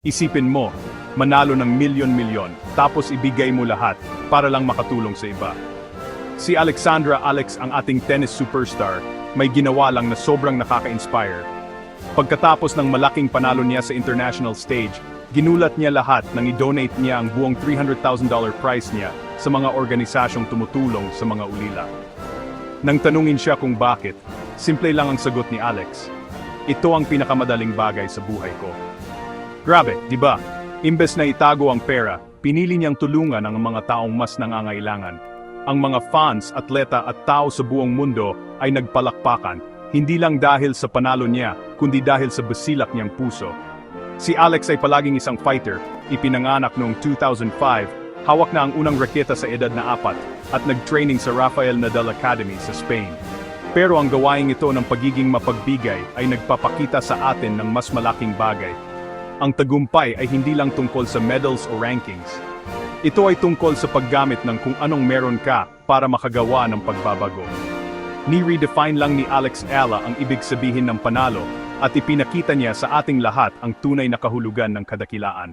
Isipin mo, manalo ng milyon-milyon, tapos ibigay mo lahat para lang makatulong sa iba. Si Alexandra Alex ang ating tennis superstar, may ginawa lang na sobrang nakaka-inspire. Pagkatapos ng malaking panalo niya sa international stage, ginulat niya lahat nang i-donate niya ang buong $300,000 prize niya sa mga organisasyong tumutulong sa mga ulila. Nang tanungin siya kung bakit, simple lang ang sagot ni Alex. Ito ang pinakamadaling bagay sa buhay ko. Grabe, di ba? Imbes na itago ang pera, pinili niyang tulungan ang mga taong mas nangangailangan. Ang mga fans, atleta at tao sa buong mundo ay nagpalakpakan, hindi lang dahil sa panalo niya, kundi dahil sa basilak niyang puso. Si Alex ay palaging isang fighter, ipinanganak noong 2005, hawak na ang unang raketa sa edad na 4, at nag-training sa Rafael Nadal Academy sa Spain. Pero ang gawain ito ng pagiging mapagbigay ay nagpapakita sa atin ng mas malaking bagay. Ang tagumpay ay hindi lang tungkol sa medals o rankings. Ito ay tungkol sa paggamit ng kung anong meron ka para makagawa ng pagbabago. Ni-redefine lang ni Alex Ala ang ibig sabihin ng panalo, at ipinakita niya sa ating lahat ang tunay na kahulugan ng kadakilaan.